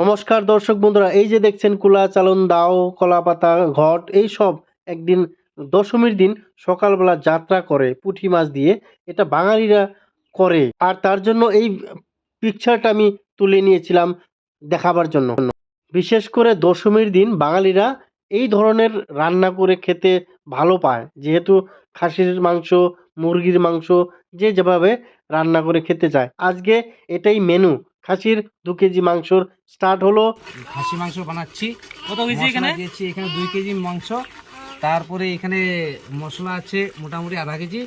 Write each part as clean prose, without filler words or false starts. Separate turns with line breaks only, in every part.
নমস্কার দর্শক বন্ধুরা, এই যে দেখছেন কুলা চালন দাও কলা পাতা ঘট এই সব একদিন দশমীর দিন সকালবেলা যাত্রা করে পুঁটি মাছ দিয়ে। এটা বাঙালিরা করে, আর তার জন্য এই পিকচারটা আমি তুলে নিয়েছিলাম দেখাবার জন্য। বিশেষ করে দশমীর দিন বাঙালিরা এই ধরনের রান্না করে খেতে ভালো পায়, যেহেতু খাসির মাংস, মুরগির মাংস যে যেভাবে রান্না করে খেতে চায়। আজকে এটাই মেনু। খাসির 2 কেজি মাংসর স্টার্ট হলো।
খাসি মাংস বানাচ্ছি। কত কেজি এখানে দিয়েছি? এখানে 2 কেজি মাংস। তারপরে এখানে মশলা আছে মোটামুটি আধা কেজি।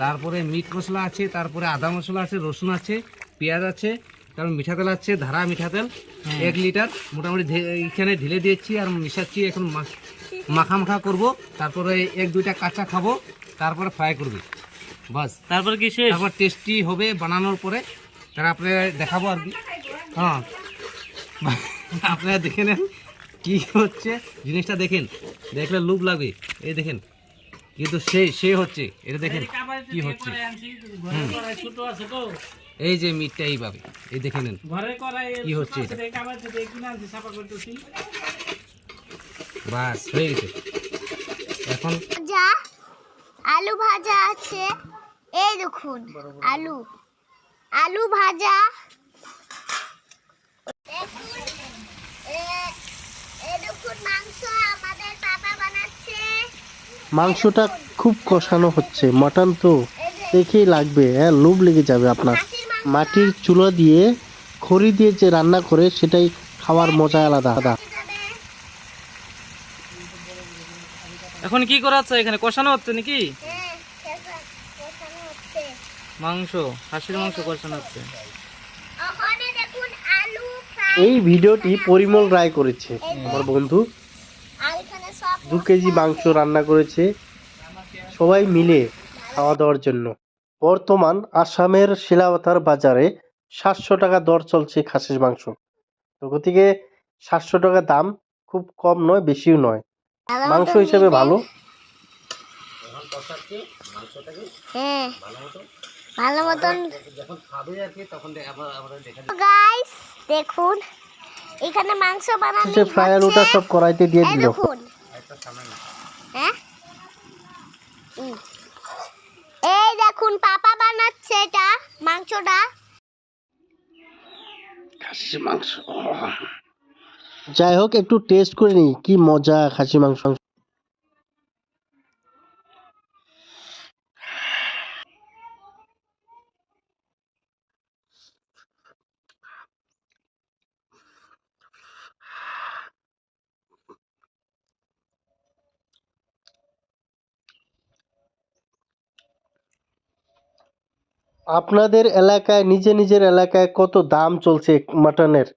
তারপরে মিট মশলা আছে, তারপরে আদা মশলা আছে, রসুন আছে, পেঁয়াজ আছে, তারপর মিঠা তেল আছে, ধারা মিঠা তেল 1 লিটার মোটামুটি এখানে ঢেলে দিয়েছি আর মিশাচ্ছি। এখন মাখা মাখা করবো, তারপরে 1-2টা কাঁচা খাবো, তারপরে ফ্রাই করবি। বাস, তারপর কি শেষ? তারপর টেস্টি হবে বানানোর পরে, তারা আপনারা দেখাবো আর কি। হ্যাঁ, আপনারা দেখে নেন কি হচ্ছে জিনিসটা, দেখেন, দেখলে লোভ লাগবে। এই দেখেন, কিন্তু সে হচ্ছে, এটা দেখেন কি হচ্ছে। এই যে মিটটা এইভাবে, এই দেখে নেন কি হচ্ছে এটা। বাস হয়ে গেছে। এখন
আলু ভাজা আছে, এই দেখুন আলু আলু ভাজা।
মাংসটা খুব কষানো হচ্ছে, মাটন তো দেখেই লাগবে, হ্যাঁ, লোভ লেগে যাবে আপনার। মাটির চুলা দিয়ে খড়ি দিয়ে যে রান্না করে সেটাই খাওয়ার মজা আলাদা।
এখন কি করা হচ্ছে? এখানে কষানো হচ্ছে নাকি? মাংস, খাসির মাংস কষানো হচ্ছে।
এই ভিডিওটি পরিমল রায় করেছে, আমার বন্ধু। 2 কেজি মাংস রান্না করেছে সবাই মিলে খাওয়া দাওয়ার জন্য। বর্তমান আসামের শিলাবতার বাজারে 700 টাকা দর চলছে খাসির মাংস। তো গতিকে 700 টাকা দাম খুব কম নয়, বেশিও নয়, মাংস হিসেবে ভালো।
ভালো মতন গাইস দেখুন, এখানে মাংস বানানো
যে ফ্রাই আলুটা সব কড়াইতে দিয়ে দিল।
হ্যাঁ, এই দেখুন পাপা বানাচ্ছে এটা মাংসটা,
খাসির মাংস। যাই হোক, একটু টেস্ট করে নিই কি মজা খাসি মাংস। আপনাদের এলাকায়, নিজের এলাকায় কত দাম চলছে মাটনের,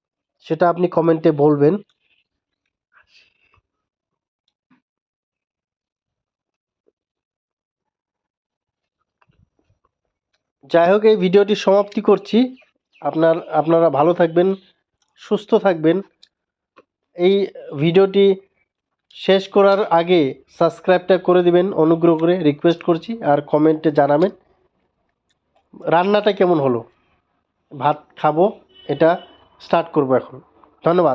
সেটা আপনি কমেন্টে বলবেন। যাই হোক, এই ভিডিওটি সমাপ্তি করছি। আপনারা ভালো থাকবেন, সুস্থ থাকবেন। এই ভিডিওটি শেষ করার আগে সাবস্ক্রাইবটা করে দিবেন অনুগ্রহ করে, রিকোয়েস্ট করছি। আর কমেন্টে জানাবেন রান্নাটা কেমন হলো। ভাত খাবো, এটা স্টার্ট করবো এখন। ধন্যবাদ।